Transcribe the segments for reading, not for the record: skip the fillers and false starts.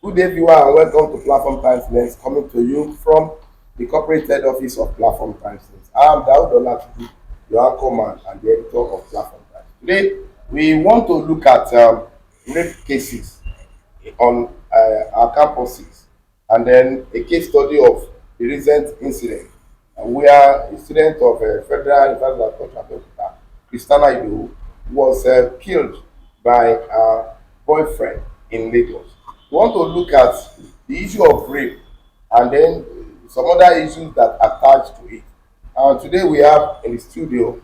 Good day, viewer, and welcome to Platform Times Next, coming to you from the corporate head office of Platform Times Next. I am Daud Olatutu, your anchor man and the editor of Platform Times. Today, we want to look at rape cases on our campuses, and then a case study of the recent incident where a student of Federal University of Abeokuta, Christiana Idowu, was killed by her boyfriend in Lagos. We want to look at the issue of rape and then some other issues that attach to it. And today we have in the studio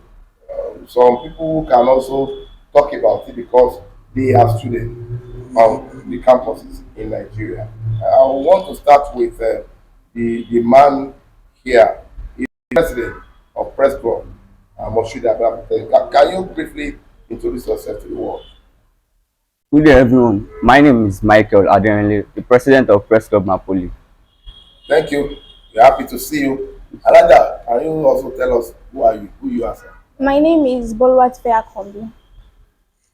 some people who can also talk about it because they are students on the campuses in Nigeria. I want to start with the man here, the president of Press Club, Moshood Abraham. Can you briefly introduce yourself to the world? Good day, everyone. My name is Michael Adenle, the president of Press Club Napoli. Thank you. We're happy to see you. Alada, can you also tell us who you are, sir? My name is Bolwat Faircombi.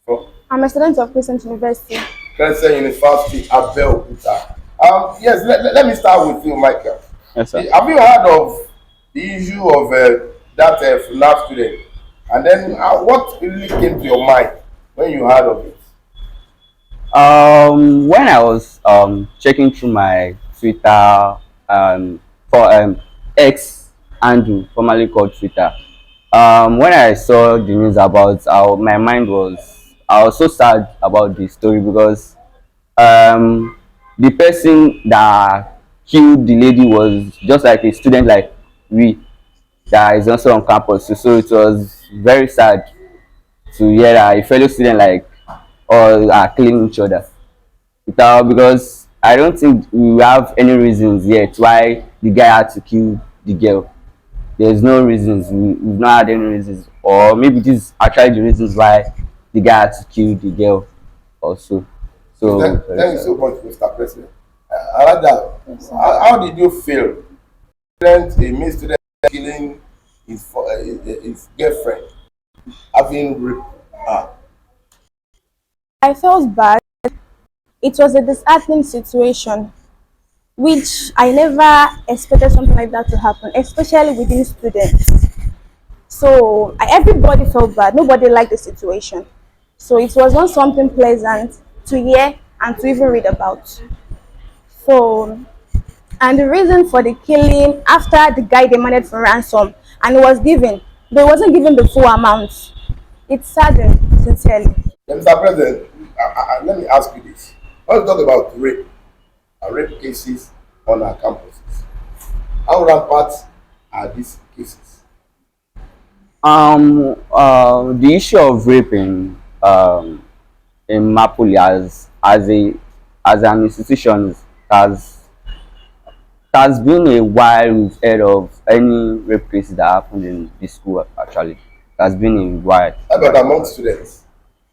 From I'm a student of Crescent University. Crescent University, Abeokuta. Yes, let me start with you, Michael. Yes, sir. Have you heard of the issue of that Funaab student? And then what really came to your mind when you heard of it? When I was checking through my Twitter for X handle, formerly called Twitter, when I saw the news about how my mind was, I was so sad about the story because the person that killed the lady was just like a student like we that is also on campus. So it was very sad to hear that a fellow student like all are killing each other without, because I don't think we have any reasons yet why the guy had to kill the girl. There's no reasons. We've not had any reasons, or maybe this is actually the reasons why the guy had to kill the girl also. So Thank you so much, Mr. President. Alada, how did you feel? A male student killing his girlfriend, having raped her. I felt bad. It was a disheartening situation, which I never expected something like that to happen, especially within students. So everybody felt bad. Nobody liked the situation. So it was not something pleasant to hear and to even read about. So, and the reason for the killing, after the guy demanded for ransom and it was given, but it wasn't given the full amount. It saddened, sincerely. Mr. President, let me ask you this. Let's talk about rape and rape cases on our campuses. How rampant are these cases? the issue of raping in Napoli as an institution has has been a while we've heard of any rape cases that happened in the school. Actually, it has been a while. How about among students,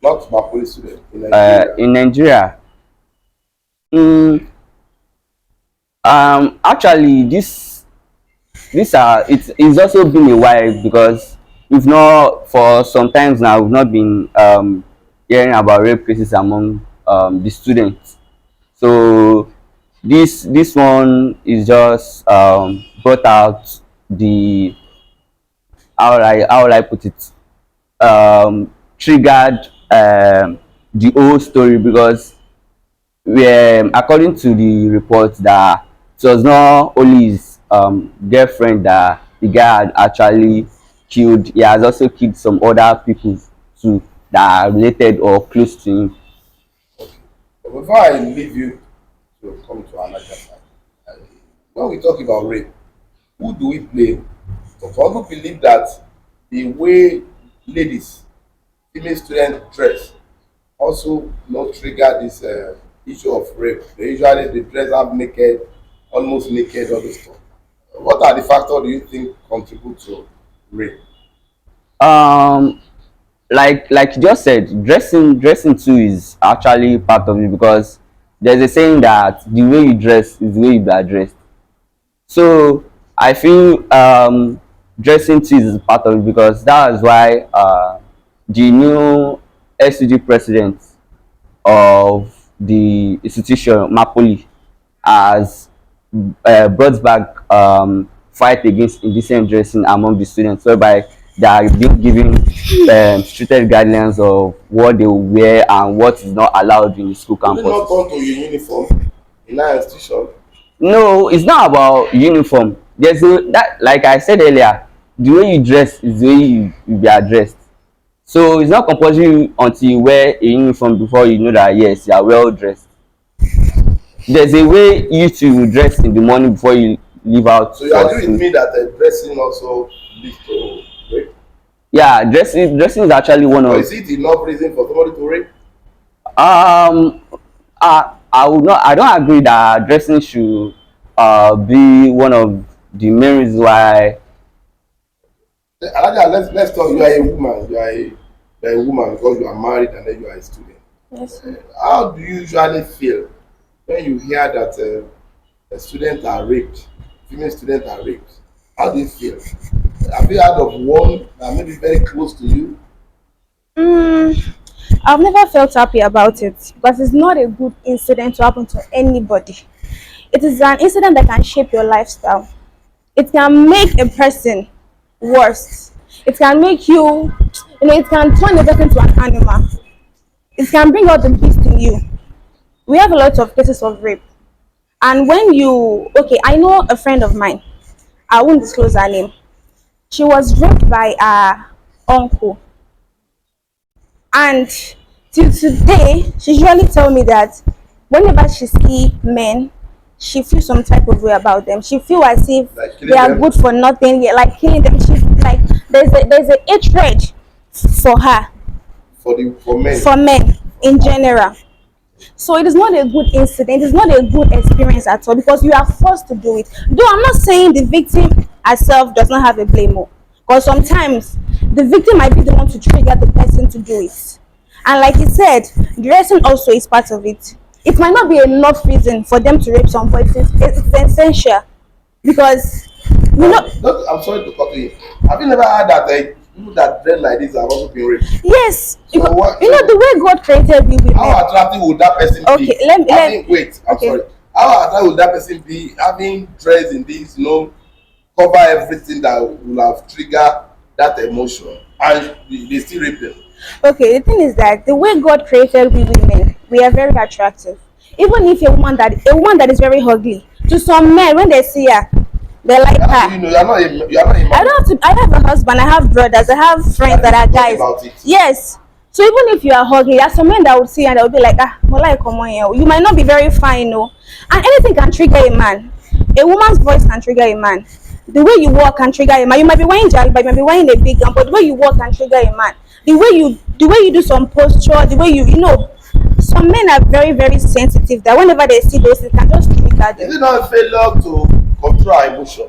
not Mapoli students in Nigeria? In Nigeria, mm, actually, it's also been a while because we've not, for some times now, we've not been hearing about rape cases among the students. So this one is just brought out the, how will I put it, triggered the whole story, because according to the report, that it was not only his girlfriend that the guy had actually killed. He has also killed some other people too that are related or close to him. But before I leave you to come to another side, uh, when we talk about rape, who do we blame? So some people believe that the way ladies, female students dress also not trigger this issue of rape. They usually they dress up naked, almost naked, all this stuff. What are the factors do you think contribute to rape? um like you just said, dressing too is actually part of it, because there's a saying that the way you dress is the way you be addressed. So I feel dressing too is part of it, because that is why the new SUG president of the institution Mapoli has brought back fight against indecent dressing among the students, whereby they are being given stricter guidelines of what they will wear and what is not allowed in the school Will it not campuses. turn to your uniform in our institution? No, it's not about uniform. There's a that, like I said earlier, the way you dress is the way you be addressed. So it's not compulsory until you wear a uniform before you know that yes, you are well dressed. There's a way you two dress in the morning before you leave out So you for agree with school. me that dressing also leads to rape? Yeah, dressing is actually one Or of is it enough reason for somebody to rape? um I would not, I don't agree that dressing should be one of the main reasons why. Alaja, let's talk. You are a woman. You are a woman because you are married and then you are a student. Yes, sir. How do you usually feel when you hear that students are raped, female students are raped? How do you feel? Have you heard of one that may be very close to you? Mm, I've never felt happy about it because it's not a good incident to happen to anybody. It is an incident that can shape your lifestyle. It can make a person worse. It can make you, it can turn a person into an animal. It can bring out the beast in you. We have a lot of cases of rape. And when you, okay, I know a friend of mine, I won't disclose her name. She was raped by her uncle. And till today, she usually tell me that whenever she see men, she feels some type of way about them. She feel as if Like they killing are them? good for nothing. Yeah, like killing them. She like there's a hatred for her, For men? for men in general. So it is not a good incident. It's not a good experience at all because you are forced to do it. Though I'm not saying the victim herself does not have a blame, because sometimes the victim might be the one to trigger the person to do it. And like you said, dressing also is part of it. It might not be enough reason for them to rape someone, but it's essential because you know. I'm sorry to cut you. Have you never heard that people that dress like this have also been raped? Yes, So what? you know the way God created we women. How attractive would that person be? Okay, let me Wait, I'm okay. sorry. How attractive would that person be having dressed in this, cover everything that will have triggered that emotion and they still rape them? Okay, the thing is that the way God created we women, we are very attractive. Even if a woman that is very ugly, to some men when they see her, they like How do you her. know you are not a I man? don't have to. I have a husband. I have brothers. I have friends that are Talk guys. about it. Yes. So even if you are ugly, there are some men that would see and they will be like, ah, Mola, come on here. You might not be very fine, no. And anything can trigger a man. A woman's voice can trigger a man. The way you walk can trigger a man. You might be wearing jalba, but you might be wearing a big gun, but the way you walk can trigger a man. The way you do some posture, the way some men are very, very sensitive that whenever they see those, it can just trigger Is them. it not a failure to control our emotion?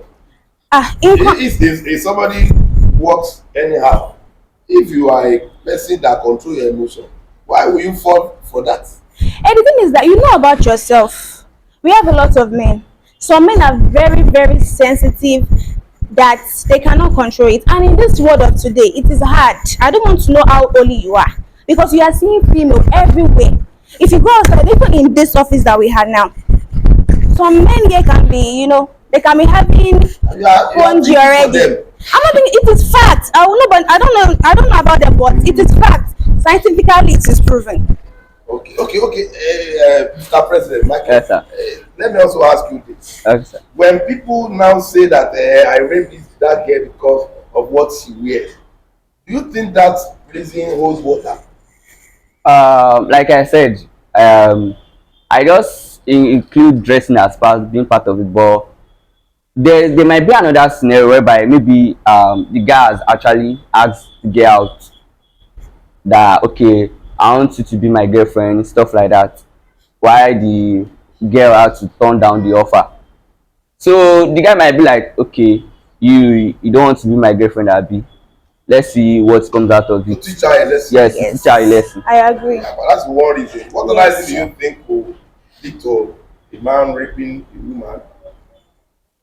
Ah, income. If somebody walks anyhow, if you are a person that control your emotion, why will you fall for that? And the thing is that you know about yourself. We have a lot of men. Some men are very, very sensitive that they cannot control it. And in this world of today, it is hard. I don't want to know how holy you are because you are seeing female everywhere. If you go outside, even in this office that we have now, some men here can be, they can be having You are spongy thinking for already. them. I'm not thinking it is fact. I will know, but I don't know about them, but it is fact. Scientifically, it is proven. Okay. Mr. President, Michael, Yes, sir. let me also ask you this. Yes, sir. When people now say that I raped that girl because of what she wears, do you think that reason holds water? Like I said, I just include dressing as part being part of it, but there might be another scenario whereby maybe the guy has actually asked the girl out that okay, I want you to be my girlfriend, stuff like that. Why the girl had to turn down the offer? So the guy might be like, okay, you don't want to be my girlfriend, Abby. Let's see what comes out of To it. teach her a lesson? Yes, to Yes, teach her a lesson. I agree. Yeah, but that's one reason. What other Yes. reason do you think will lead to a man raping a woman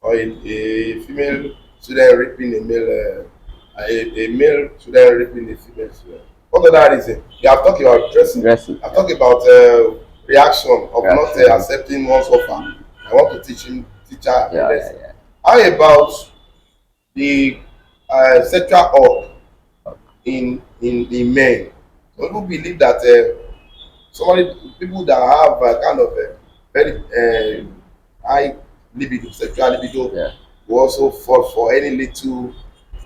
or a female student raping a male, a male student raping a female student? What other reason? You have talked about dressing. Dressing. I've talked about reaction of Yeah. not accepting one's offer. I want to teach her a Yeah, yeah, lesson. yeah. How about the sexual urge in men? Some people believe that somebody people that have kind of a very high libido, sexual libido, Yeah. will also fall for any little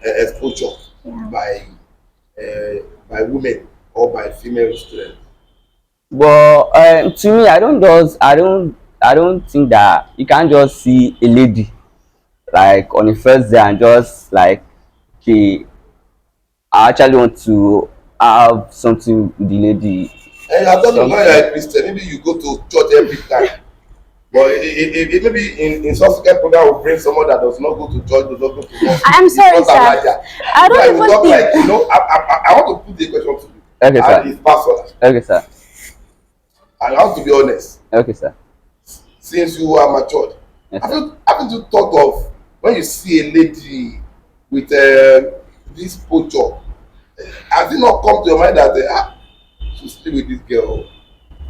exposure Yeah. by by women or by female students. But to me, I don't think that you can't just see a lady like on the first day and just like, okay, I actually want to have something with the lady. And I don't know why you Something. are a Christian. Maybe you go to church every time. But maybe in subsequent program will bring someone that does not go to church, does not go to mosque. I'm It's sorry, not like sir. that. I So I don't will even talk like, think. I want to put the question to you. Okay, And sir. it's personal. Okay, sir. And I want to be honest. Okay, sir. Since you are matured, Yes, have sir. you thought of when you see a lady with this picture, has it not come to your mind that to sleep with this girl?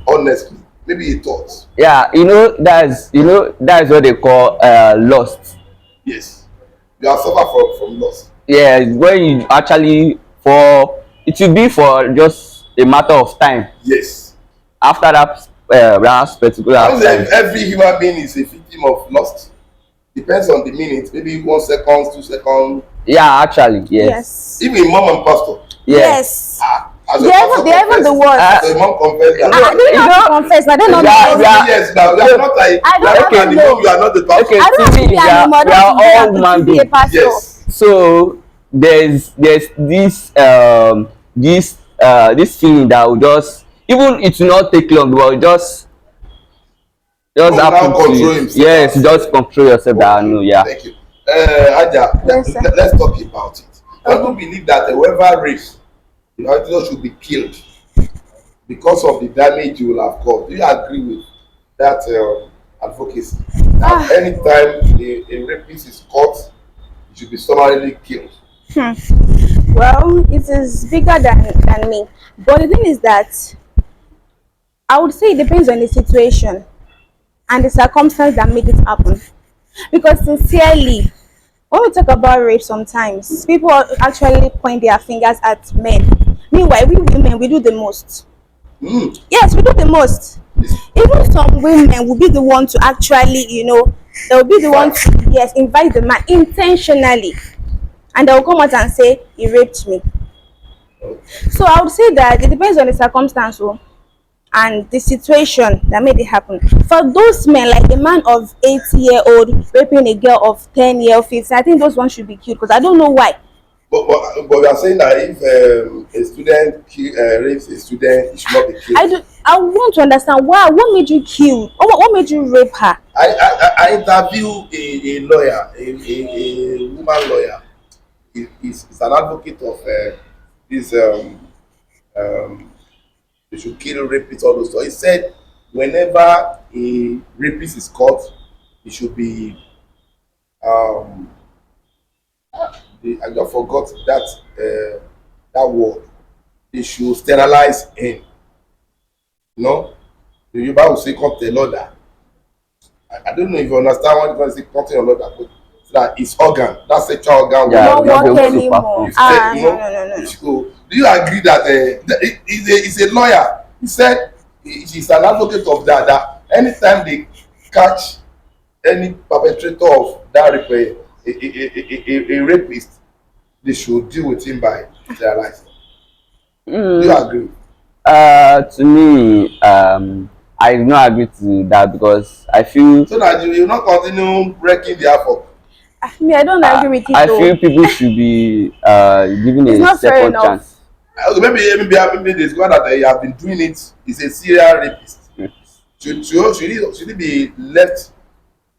Honestly, maybe you thought. Yeah, that's what they call lost. Yes. You have suffered from loss. Yeah, when you actually, for it will be for just a matter of time. Yes. After that I particular would say time. every human being is a victim of loss. Depends on the minute, maybe 1 second, 2 seconds. Yeah, actually, yes. Yes. Even mom and pastor. Yeah. Yes. As a They're pastor even, they're even the confess, worst. as a mom confess that. No, I didn't you have to know, confess, but they're not we are- the we are- worst. Yes, now you are not like I you don't are have not to the know. mom, you are not the pastor. Okay, I don't have to to me, be an imam. I we don't are have to all be human to be a beings. pastor. Yes. So there's this feeling that will just, even it will not take long, but just Mom now happen to control you. himself. Yes, just control yourself. That I Okay, know. Yeah. thank you. Aja, Yes, sir. let's talk about it. Some people Okay. believe that whoever rapes, the individual should be killed because of the damage you will have caused. Do you agree with that advocacy? That Ah, anytime a rapist is caught, he should be summarily killed. well, it is bigger than me. But the thing is that I would say it depends on the situation and the circumstance that made it happen. Because sincerely, when we talk about rape, sometimes people actually point their fingers at men. Meanwhile, we women, we do the most. Mm. Yes, we do the most. This Even some women will be the one to actually, they will be the one fact. to, yes, invite the man intentionally. And they will come out and say, he raped me. So I would say that it depends on the circumstance and the situation that made it happen. For those men, like a man of 80-year-old raping a girl of 10-year, 15, I think those ones should be killed because I don't know why. But we are saying that if a student rapes a student, he should not be killed. I want to understand why. What made you kill? What made you rape her? I interview a lawyer, a woman lawyer. He's an advocate of this um, they should kill rapists, all those stuff. He said whenever a rapist is caught, he should be um, I just forgot that word. They should sterilize him. You know, the Yoruba will say come tell Lord. I don't know if you understand what you're say come tell Lord, but so that his organ, that sexual organ Yeah, Don't we not be work able to anymore. perform. Ah, you no, know, no, no, no, you no. should go. Do you agree that he's a lawyer? He said he's an advocate of that. That anytime they catch any perpetrator of that rape, a rapist, they should deal with him by sterilizing. Do you Mm, agree? to me, I do not agree to that because I feel So that you will not continue breaking the effort. Me, I don't uh, agree with it I though. feel people should be given It's a not fair second enough. chance. Maybe there's one that he has been doing it. He's a serial rapist. Mm. Should he be left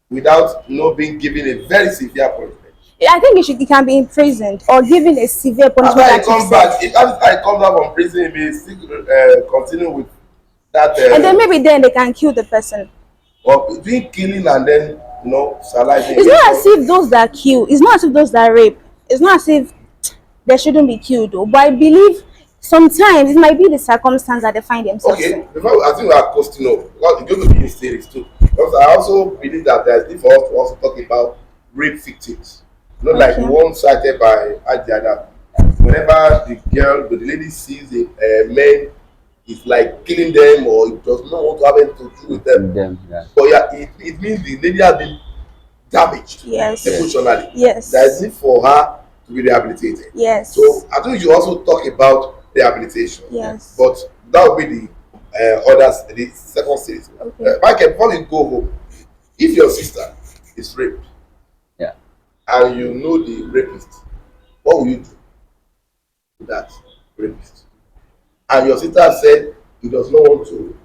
without being given a very severe punishment? I think it can be imprisoned or given a severe punishment After he that you comes said. back, after he comes out from prison, he may still continue with that. And then maybe then they can kill the person. Or between killing and then saliving. It's not as if those that kill, it's not as if those that rape, it's not as if they shouldn't be killed though. But I believe Sometimes it might be the circumstance that they find themselves Okay, in. before I think we are costing up because it's going to be in series too. Because I also believe that there's need for us to also talk about rape victims. You know, like the Okay. one cited by Adia that whenever the lady sees a man, it's like killing them or it does not want to have anything to do with them. with them. Yeah. But yeah, it means the lady has been damaged Yes. Yes. emotionally. There is Yes. need for her to be rehabilitated. Yes. So I think you also talk about rehabilitation. Yes. But that will be the others, the second series. Okay. Michael, before you go home, if your sister is raped Yeah. and you know the rapist, what will you do to that rapist? And your sister said he does not want to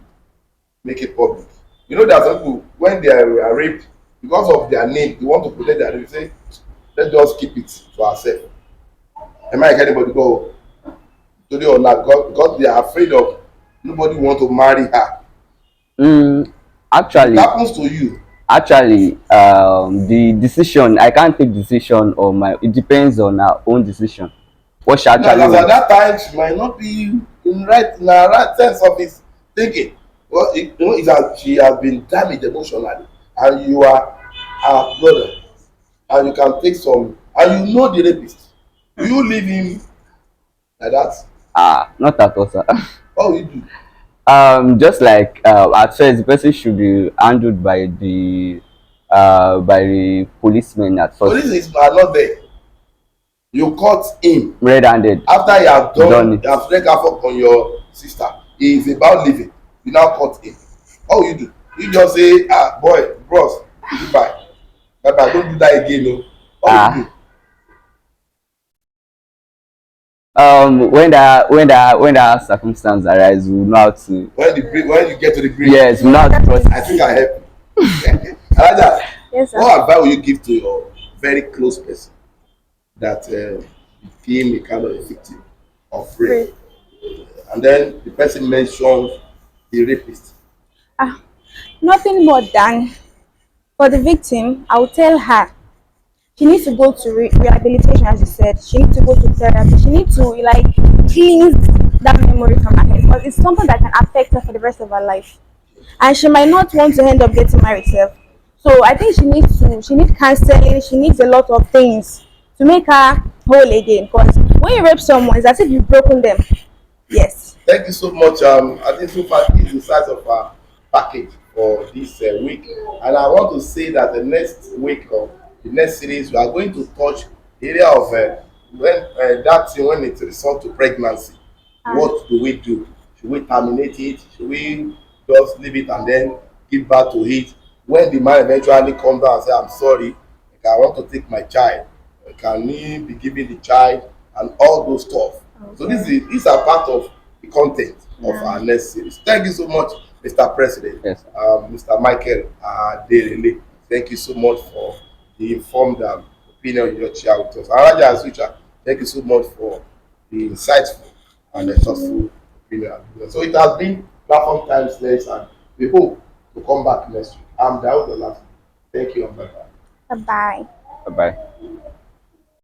make it public. You know, there are some people when they are raped because of their name, they want to protect their name. They say, let's just keep it to ourselves. Am I anybody go today or not? Because they are afraid of nobody want to marry her. Mm, It actually, happens to you. the decision, I can't take decision on my. It depends on her own decision. What she Now, actually because at wants. that time she might not be in the right sense of his thinking. Well, you know, she has been damaged emotionally, and you are her brother, and you can take some, and you know the rapist. Do you leave him like that? Not at all, sir. What will you do? Just like at first, the person should be handled by the policeman at first, Police are not there. You caught him red-handed, after you have done done, it. you have wreaked havoc on your sister. He is about leaving. You now caught him. What will you do? You just say, boy, bros, goodbye. Bye bye. Don't do that again. No. What will you Ah, do? when that circumstance arise, we know how to. When you get to the bridge, Yes, we know how to cross I think it. I help you. Alaja, Yes, sir. what advice will you give to your very close person that became a kind of a victim of rape? Great. And then the person mentions the rapist. Ah, nothing more than for the victim, I will tell her she needs to go to rehabilitation, as you said. She needs to go to therapy. She needs to like cleanse that memory from her head because it's something that can affect her for the rest of her life. And she might not want to end up getting married herself. So I think she needs counseling, she needs a lot of things to make her whole again. Because when you rape someone, it's as if you've broken them. Yes. Thank you so much. I think so far this is the size of our package for this week, and I want to say that the next week of the next series we are going to touch the area of when that thing when it results to pregnancy. Ah, What do we do? Should we terminate it? Should we just leave it and then give back to it? When the man eventually comes down and say, "I'm sorry, like, I want to take my child," can he be giving the child and all those stuff? So okay. these are part of the content of Yeah. our next series. Thank you so much, Mr. President, Yes. Mr. Michael Adelele. Thank you so much for the informed opinion you just share with us. Araja Asucha, thank you so much for the insightful and the thoughtful opinion. So it has been platform times next, and we hope to come back next week. I'm Daud Olaf. Thank you and bye bye. Bye bye. Bye bye.